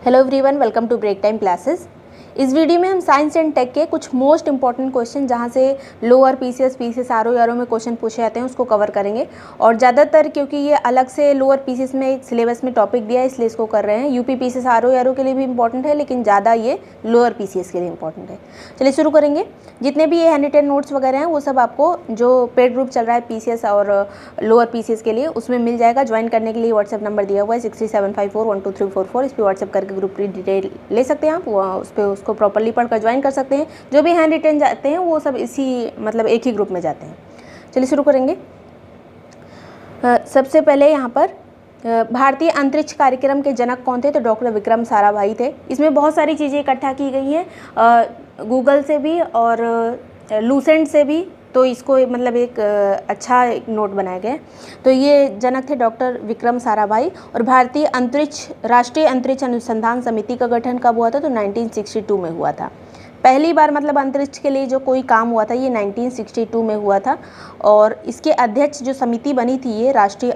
Hello everyone, welcome to break time classes. इस video में हम साइंस एंड टेक के कुछ मोस्ट इंपॉर्टेंट क्वेश्चन जहां से लोअर पीसीएस पीसीएस आरओ में क्वेश्चन पूछे जाते हैं उसको कवर करेंगे। और ज़्यादातर क्योंकि ये अलग से लोअर पीसीएस में एक सिलेबस में टॉपिक दिया है इसलिए इसको कर रहे हैं। यूपी पीसीएस आरओ के लिए भी इंपॉर्टेंट है लेकिन ज़्यादा ये लोअर पीसीएस के लिए इंपॉर्टेंट है। चलिए शुरू करेंगे। जितने भी ये हैंड रिटन नोट्स वगैरह हैं वो सब आपको जो पेड ग्रुप चल रहा है पीसीएस और लोअर पीसीएस के लिए उसमें मिल जाएगा। ज्वाइन करने के लिए व्हाट्सएप नंबर दिया हुआ है 6375412344। इस पर व्हाट्सएप करके ग्रुप की डिटेल ले सकते हैं आप, उस पर उसको प्रॉपर्ली पढ़कर ज्वाइन कर सकते हैं। जो भी हैंड रिटन जाते हैं वो सब इसी मतलब एक ही ग्रुप में जाते हैं। चलिए शुरू करेंगे। सबसे पहले यहाँ पर भारतीय अंतरिक्ष कार्यक्रम के जनक कौन थे? तो डॉक्टर विक्रम साराभाई थे। इसमें बहुत सारी चीज़ें इकट्ठा की गई हैं गूगल से भी और लूसेंट से भी, तो इसको मतलब एक अच्छा एक नोट बनाया गया। तो ये जनक थे डॉक्टर विक्रम साराभाई। और भारतीय राष्ट्रीय अंतरिक्ष अनुसंधान समिति का गठन कब हुआ था? तो 1962 में हुआ था। पहली बार मतलब अंतरिक्ष के लिए जो कोई काम हुआ था ये 1962 में हुआ था। और इसके अध्यक्ष जो समिति बनी थी ये भारतीय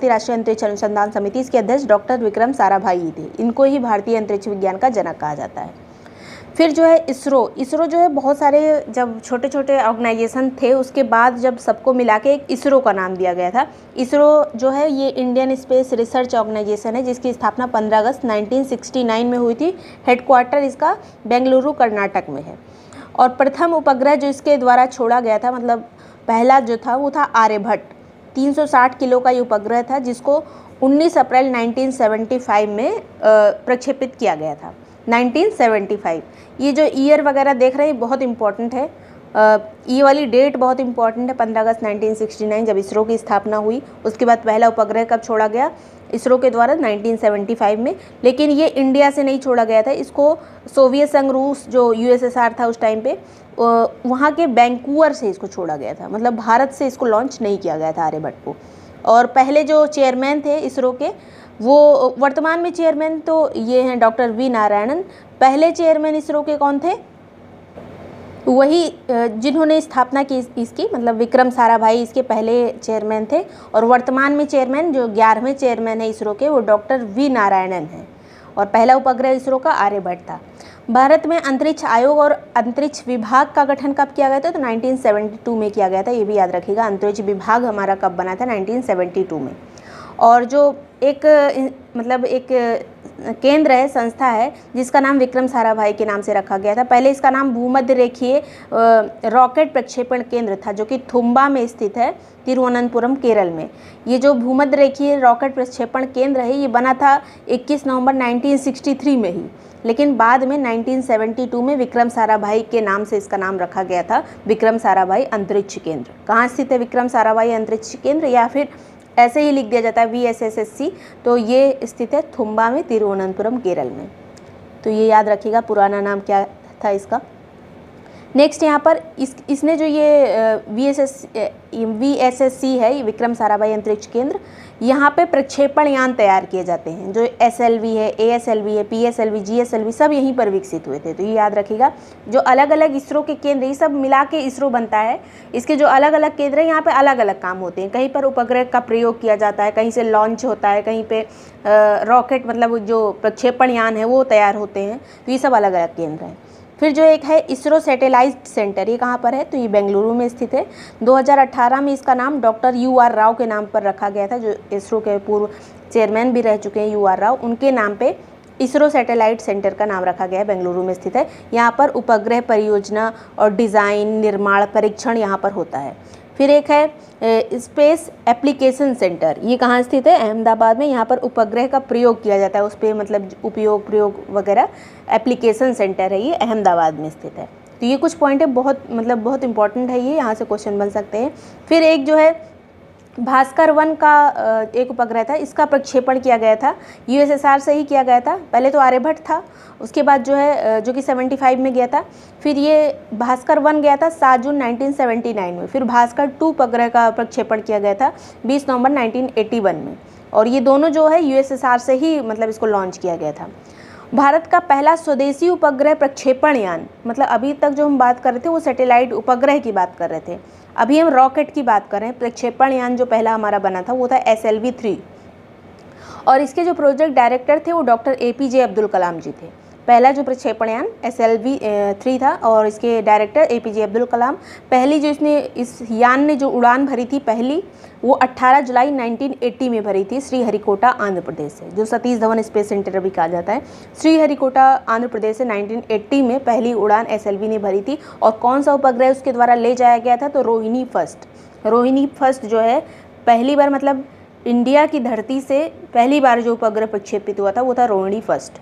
राष्ट्रीय अंतरिक्ष अनुसंधान समिति, इसके अध्यक्ष डॉक्टर विक्रम साराभाई ही थे। इनको ही भारतीय अंतरिक्ष विज्ञान का जनक कहा जाता है। फिर जो है इसरो जो है बहुत सारे जब छोटे छोटे ऑर्गेनाइजेशन थे उसके बाद जब सबको मिला के एक इसरो का नाम दिया गया था। इसरो जो है ये इंडियन स्पेस रिसर्च ऑर्गेनाइजेशन है जिसकी स्थापना 15 अगस्त 1969 में हुई थी। हेडक्वार्टर इसका बेंगलुरु कर्नाटक में है। और प्रथम उपग्रह जो इसके द्वारा छोड़ा गया था मतलब पहला जो था वो था आर्यभट्ट। 360 किलो का ये उपग्रह था जिसको 19 अप्रैल 1975 में प्रक्षेपित किया गया था। 1975 ये जो ईयर वगैरह देख रहे हैं बहुत इंपॉर्टेंट है। ये वाली डेट बहुत इंपॉर्टेंट है, 15 अगस्त 1969 जब इसरो की स्थापना हुई। उसके बाद पहला उपग्रह कब छोड़ा गया इसरो के द्वारा? 1975 में। लेकिन ये इंडिया से नहीं छोड़ा गया था, इसको सोवियत संघ रूस जो यूएसएसआर था उस टाइम पे वहाँ के वैंकूवर से इसको छोड़ा गया था। मतलब भारत से इसको लॉन्च नहीं किया गया था आर्यभट्ट को। और पहले जो चेयरमैन थे इसरो के वो वर्तमान में चेयरमैन तो ये हैं डॉक्टर वी नारायणन। पहले चेयरमैन इसरो के कौन थे? वही जिन्होंने स्थापना की इसकी मतलब विक्रम साराभाई इसके पहले चेयरमैन थे। और वर्तमान में चेयरमैन जो 11वें चेयरमैन है इसरो के वो डॉक्टर वी नारायणन हैं। और पहला उपग्रह इसरो का आर्यभट्ट था। भारत में अंतरिक्ष आयोग और अंतरिक्ष विभाग का गठन कब किया गया था? तो 1972 में किया गया था। ये भी याद रखिएगा, अंतरिक्ष विभाग हमारा कब बना था? 1972 में। और जो एक मतलब एक केंद्र है, संस्था है जिसका नाम विक्रम साराभाई के नाम से रखा गया था। पहले इसका नाम भूमध्य रेखीय रॉकेट प्रक्षेपण केंद्र था जो कि थुम्बा में स्थित है, तिरुवनंतपुरम केरल में। ये जो भूमध्य रेखीय रॉकेट प्रक्षेपण केंद्र है ये बना था 21 नवंबर 1963 में ही। लेकिन बाद में 1972 में विक्रम साराभाई के नाम से इसका नाम रखा गया था, विक्रम साराभाई अंतरिक्ष केंद्र। कहाँ स्थित है विक्रम साराभाई अंतरिक्ष केंद्र? या फिर ऐसे ही लिख दिया जाता है VSSC, तो ये स्थित है थुम्बा में, तिरुवनंतपुरम केरल में। तो ये याद रखिएगा पुराना नाम क्या था इसका। नेक्स्ट यहाँ पर इसने जो ये VSSC है, विक्रम साराभाई अंतरिक्ष केंद्र, यहाँ पे प्रक्षेपण यान तैयार किए जाते हैं। जो SLV है, ASLV है, PSLV, GSLV सब यहीं पर विकसित हुए थे। तो ये याद रखिएगा। जो अलग अलग इसरो के केंद्र ये सब मिला के इसरो बनता है। इसके जो अलग अलग केंद्र हैं यहाँ पे अलग अलग काम होते हैं। कहीं पर उपग्रह का प्रयोग किया जाता है, कहीं से लॉन्च होता है, कहीं पे रॉकेट मतलब जो प्रक्षेपण यान है वो तैयार होते हैं। तो ये सब अलग अलग केंद्र हैं। फिर जो एक है इसरो सैटेलाइट सेंटर, ये कहाँ पर है? तो ये बेंगलुरु में स्थित है। 2018 में इसका नाम डॉक्टर UR राव के नाम पर रखा गया था। जो इसरो के पूर्व चेयरमैन भी रह चुके हैं UR राव, उनके नाम पे इसरो सैटेलाइट सेंटर का नाम रखा गया है। बेंगलुरु में स्थित है। यहाँ पर उपग्रह परियोजना और डिज़ाइन, निर्माण, परीक्षण यहाँ पर होता है। फिर एक है स्पेस एप्लीकेशन सेंटर, ये कहाँ स्थित है? अहमदाबाद में। यहाँ पर उपग्रह का प्रयोग किया जाता है, उस पर मतलब प्रयोग वगैरह एप्लीकेशन सेंटर है, ये अहमदाबाद में स्थित है। तो ये कुछ पॉइंट है बहुत इंपॉर्टेंट है, ये यहाँ से क्वेश्चन बन सकते हैं। फिर एक जो है भास्कर 1 का एक उपग्रह था, इसका प्रक्षेपण किया गया था USSR से ही किया गया था। पहले तो आर्यभट्ट था, उसके बाद जो है जो कि 75 में गया था। फिर ये भास्कर 1 गया था 7 जून 1979 में। फिर भास्कर 2 उपग्रह का प्रक्षेपण किया गया था 20 नवंबर 1981 में। और ये दोनों जो है USSR से ही मतलब इसको लॉन्च किया गया था। भारत का पहला स्वदेशी उपग्रह प्रक्षेपण यान, मतलब अभी तक जो हम बात कर रहे थे वो सैटेलाइट उपग्रह की बात कर रहे थे, अभी हम रॉकेट की बात कर रहे हैं। प्रक्षेपण यान जो पहला हमारा बना था वो था SLV-3। और इसके जो प्रोजेक्ट डायरेक्टर थे वो डॉक्टर APJ अब्दुल कलाम जी थे। पहला जो प्रक्षेपण यान SLV-3 था और इसके डायरेक्टर APJ अब्दुल कलाम। पहली जो इस यान ने जो उड़ान भरी थी पहली, वो 18 जुलाई 1980 में भरी थी श्रीहरिकोटा आंध्र प्रदेश से, जो सतीश धवन स्पेस सेंटर भी कहा जाता है। श्रीहरिकोटा आंध्र प्रदेश से 1980 में पहली उड़ान SLV ने भरी थी। और कौन सा उपग्रह उसके द्वारा ले जाया गया था, तो रोहिणी फर्स्ट जो है पहली बार, मतलब इंडिया की धरती से पहली बार जो उपग्रह प्रक्षेपित हुआ था वो था रोहिणी फर्स्ट,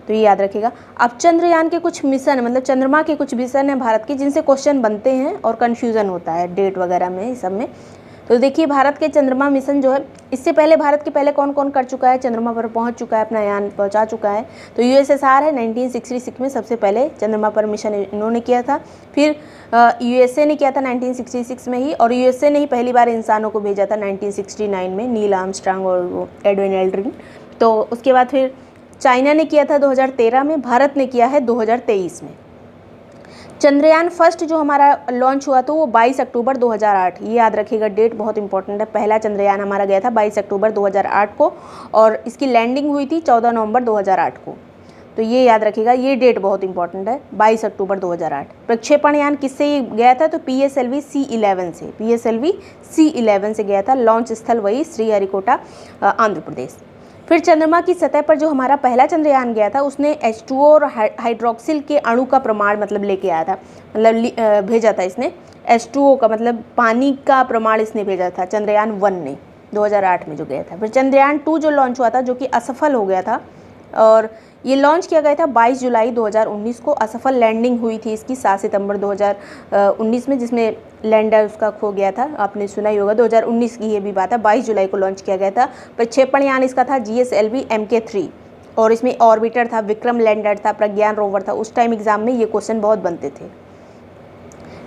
तो ये याद रखिएगा। अब चंद्रयान के कुछ मिशन, मतलब चंद्रमा के कुछ मिशन हैं भारत के, जिनसे क्वेश्चन बनते हैं और कन्फ्यूज़न होता है डेट वगैरह में, इस सब में। तो देखिए भारत के चंद्रमा मिशन जो है, इससे पहले भारत के पहले कौन कौन कर चुका है, चंद्रमा पर पहुंच चुका है, अपना यान पहुंचा चुका है। तो USSR है, 1966 में सबसे पहले चंद्रमा पर मिशन इन्होंने किया था। फिर USA ने किया था 1966 में ही, और USA ने ही पहली बार इंसानों को भेजा था 1969 में, नील आर्मस्ट्रांग और एडविन एल्ड्रिन। तो उसके बाद फिर चाइना ने किया था 2013 में, भारत ने किया है 2023 में। चंद्रयान फर्स्ट जो हमारा लॉन्च हुआ तो वो 22 अक्टूबर 2008, ये याद रखिएगा, डेट बहुत इंपॉर्टेंट है। पहला चंद्रयान हमारा गया था 22 अक्टूबर 2008 को, और इसकी लैंडिंग हुई थी 14 नवंबर 2008 को। तो ये याद रखिएगा, ये डेट बहुत इंपॉर्टेंट है, 22 अक्टूबर 2008। प्रक्षेपण यान किससे गया था, तो PSLV C-11 से गया था। लॉन्च स्थल वही श्रीहरिकोटा आंध्र प्रदेश। फिर चंद्रमा की सतह पर जो हमारा पहला चंद्रयान गया था, उसने H2O और हाइड्रोक्सिल के अणु का प्रमाण मतलब लेके आया था, मतलब भेजा था इसने। H2O का मतलब पानी का प्रमाण इसने भेजा था, चंद्रयान 1 ने 2008 में जो गया था। फिर चंद्रयान 2 जो लॉन्च हुआ था, जो कि असफल हो गया था, और ये लॉन्च किया गया था 22 जुलाई 2019 को। असफल लैंडिंग हुई थी इसकी 7 सितंबर 2019 में, जिसमें लैंडर उसका खो गया था, आपने सुना ही होगा। 2019 की ये भी बात है, 22 जुलाई को लॉन्च किया गया था। प्रक्षेपण यान इसका था GSLV MK3, और इसमें ऑर्बिटर था, विक्रम लैंडर था, प्रज्ञान रोवर था। उस टाइम एग्जाम में ये क्वेश्चन बहुत बनते थे।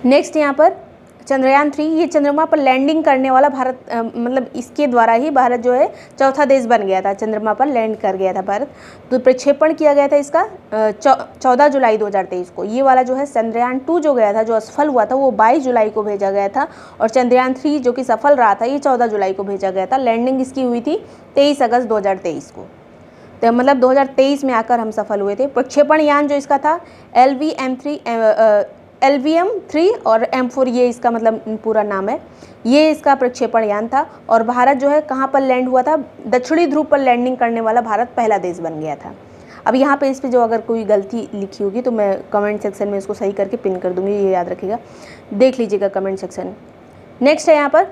नेक्स्ट यहाँ पर चंद्रयान 3, ये चंद्रमा पर लैंडिंग करने वाला भारत, मतलब इसके द्वारा ही भारत जो है चौथा देश बन गया था, चंद्रमा पर लैंड कर गया था भारत। तो प्रक्षेपण किया गया था इसका 14 जुलाई 2023 को। ये वाला जो है चंद्रयान 2 जो गया था, जो असफल हुआ था, वो 22 जुलाई को भेजा गया था, और चंद्रयान 3 जो कि सफल रहा था, ये 14 जुलाई को भेजा गया था। लैंडिंग इसकी हुई थी 23 अगस्त 2023 को। तो मतलब 2023 में आकर हम सफल हुए थे। प्रक्षेपण यान जो इसका था LVM-3 और M4, ये इसका मतलब पूरा नाम है, ये इसका प्रक्षेपण यान था। और भारत जो है कहाँ पर लैंड हुआ था, दक्षिणी ध्रुव पर लैंडिंग करने वाला भारत पहला देश बन गया था। अब यहाँ पे इस पर जो अगर कोई गलती लिखी होगी तो मैं कमेंट सेक्शन में इसको सही करके पिन कर दूँगी, ये याद रखिएगा, देख लीजिएगा कमेंट सेक्शन। नेक्स्ट है यहाँ पर,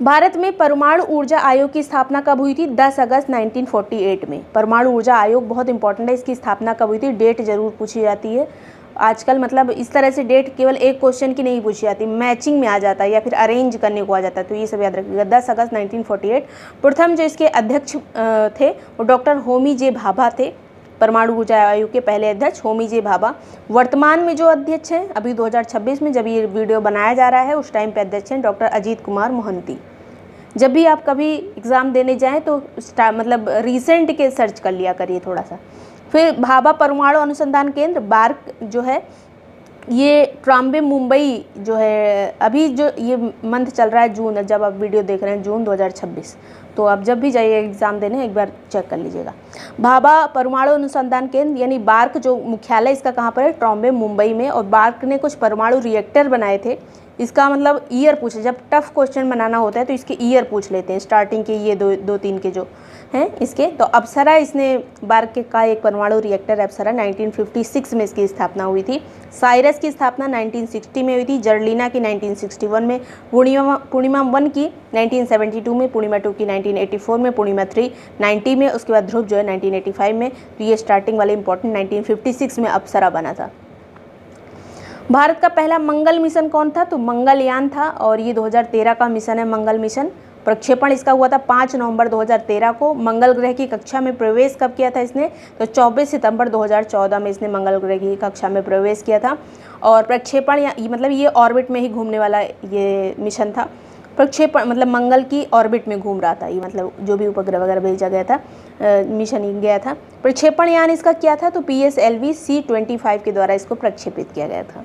भारत में परमाणु ऊर्जा आयोग की स्थापना कब हुई थी, 10 अगस्त 1948 में। परमाणु ऊर्जा आयोग बहुत इंपॉर्टेंट है, इसकी स्थापना कब हुई थी, डेट जरूर पूछी जाती है आजकल। मतलब इस तरह से डेट केवल एक क्वेश्चन की नहीं पूछी जाती, मैचिंग में आ जाता है या फिर अरेंज करने को आ जाता है, तो ये सब याद रखिएगा। 10 अगस्त 1948। प्रथम जो इसके अध्यक्ष थे वो डॉक्टर होमी जे भाभा थे, परमाणु ऊर्जा आयोग के पहले अध्यक्ष होमी जे भाभा। वर्तमान में जो अध्यक्ष हैं अभी 2026 में, जब ये वीडियो बनाया जा रहा है, उस टाइम पे अध्यक्ष हैं डॉक्टर अजीत कुमार मोहंती। जब भी आप कभी एग्ज़ाम देने जाएं तो मतलब रिसेंट के सर्च कर लिया करिए थोड़ा सा। फिर भाभा परमाणु अनुसंधान केंद्र बार्क जो है, ये ट्राम्बे मुंबई जो है, अभी जो ये मंथ चल रहा है जून, जब आप वीडियो देख रहे हैं जून 2026, तो आप जब भी जाइए एग्ज़ाम देने एक बार चेक कर लीजिएगा। भाभा परमाणु अनुसंधान केंद्र यानी बार्क जो मुख्यालय इसका कहाँ पर है, ट्राम्बे मुंबई में। और बार्क ने कुछ परमाणु रिएक्टर बनाए थे। इसका मतलब ईयर पूछे, जब टफ क्वेश्चन बनाना होता है तो इसके ईयर पूछ लेते हैं, स्टार्टिंग के ये दो तीन के जो हैं इसके। तो अप्सरा इसने बार्क के का एक परमाणु रिएक्टर अप्सरा 1956 में इसकी स्थापना हुई थी। साइरस की स्थापना 1960 में हुई थी, जर्लिना की 1961 में, पूर्णिमा 1 की 1972 में, पूर्णिमा 2 की 1984 में, पूर्णिमा 3 90 में, उसके बाद ध्रुव जो है 1985 में। तो ये स्टार्टिंग वाले इंपॉर्टेंट 1956 में अप्सरा बना था। भारत का पहला मंगल मिशन कौन था, तो मंगलयान था, और ये 2013 का मिशन है मंगल मिशन। प्रक्षेपण इसका हुआ था 5 नवंबर 2013 को। मंगल ग्रह की कक्षा में प्रवेश कब किया था इसने, तो 24 सितंबर 2014 में इसने मंगल ग्रह की कक्षा में प्रवेश किया था। और प्रक्षेपण मतलब ये ऑर्बिट में ही घूमने वाला ये मिशन था। प्रक्षेपण मतलब मंगल की ऑर्बिट में घूम रहा था ये, मतलब जो भी उपग्रह वगैरह भेजा गया था, मिशन ही गया था। प्रक्षेपण यान इसका क्या था, तो PSLV C-25 के द्वारा इसको प्रक्षेपित किया गया था।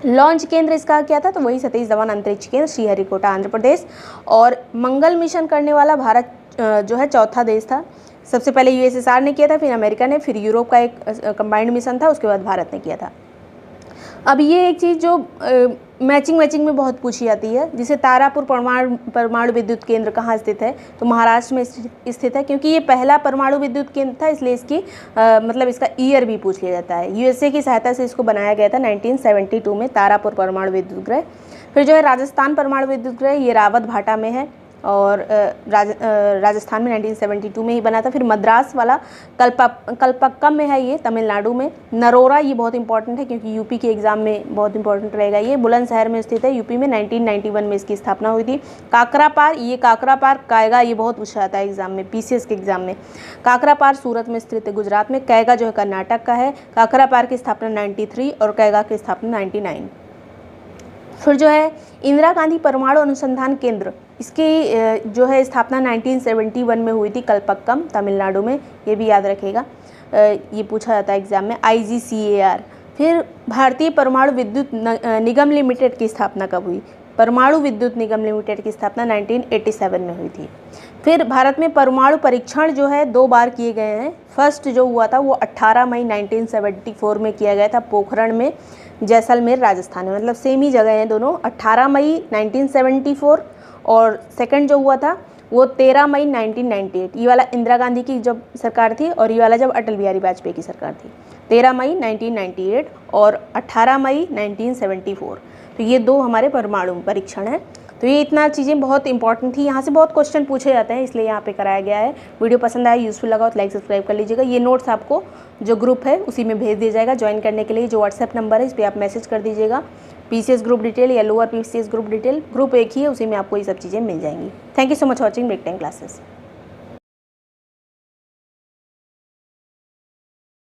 लॉन्च केंद्र इसका क्या था, तो वही सतीश धवन अंतरिक्ष केंद्र श्रीहरिकोटा आंध्र प्रदेश। और मंगल मिशन करने वाला भारत जो है चौथा देश था। सबसे पहले यूएसएसआर ने किया था, फिर अमेरिका ने, फिर यूरोप का एक कंबाइंड मिशन था, उसके बाद भारत ने किया था। अब ये एक चीज़ जो मैचिंग में बहुत पूछी जाती है, जिसे तारापुर परमाणु विद्युत केंद्र कहाँ स्थित है, तो महाराष्ट्र में स्थित है, क्योंकि ये पहला परमाणु विद्युत केंद्र था, इसलिए इसकी मतलब इसका ईयर भी पूछ लिया जाता है। यूएसए की सहायता से इसको बनाया गया था 1972 में, तारापुर परमाणु विद्युत गृह। फिर जो है राजस्थान परमाणु विद्युत गृह, ये रावत भाटा में है और राजस्थान में 1972 में ही बना था। फिर मद्रास वाला कलपक्कम में है, ये तमिलनाडु में। नरोरा, ये बहुत इंपॉर्टेंट है क्योंकि यूपी के एग्जाम में बहुत इंपॉर्टेंट रहेगा। ये बुलंदशहर में स्थित है, यूपी में 1991 में इसकी स्थापना हुई थी। काकरापार, ये काकरापार कायगा, ये बहुत पूछा जाता है एग्जाम में, पीसीएस के एग्जाम में। काकरापार सूरत में स्थित है, गुजरात में। कैगा जो है कर्नाटक का है। काकरापार की स्थापना 93 और कैगा की स्थापना 99। फिर जो है इंदिरा गांधी परमाणु अनुसंधान केंद्र, इसकी जो है स्थापना 1971 में हुई थी, कलपक्कम तमिलनाडु में, ये भी याद रखिएगा, ये पूछा जाता है एग्जाम में। IGCAR। फिर भारतीय परमाणु विद्युत निगम लिमिटेड की स्थापना कब हुई? परमाणु विद्युत निगम लिमिटेड की स्थापना 1987 में हुई थी। फिर भारत में परमाणु परीक्षण जो है 2 बार किए गए हैं। फर्स्ट जो हुआ था वो 18 मई 1974 में किया गया था, पोखरण में, जैसलमेर राजस्थान में, मतलब सेम ही जगह हैं दोनों। 18 मई 1974 और सेकंड जो हुआ था वो 13 मई 1998। ये वाला इंदिरा गांधी की जब सरकार थी और ये वाला जब अटल बिहारी वाजपेयी की सरकार थी। 13 मई 1998 और 18 मई 1974। तो ये 2 हमारे परमाणु परीक्षण हैं। तो ये इतना चीज़ें बहुत इंपॉर्टेंट थी, यहाँ से बहुत क्वेश्चन पूछे जाते हैं, इसलिए यहाँ पे कराया गया है। वीडियो पसंद आया, यूज़फुल लगा तो लाइक सब्सक्राइब कर लीजिएगा। ये नोट्स आपको जो ग्रुप है उसी में भेज दिया जाएगा। ज्वाइन करने के लिए जो व्हाट्सएप नंबर है इस पर आप मैसेज कर दीजिएगा, पीसीएस ग्रुप डिटेल या lower PCS group detail, group एक ही है, उसी में आपको ये सब चीज़ें मिल जाएंगी। Thank you so much watching break time classes.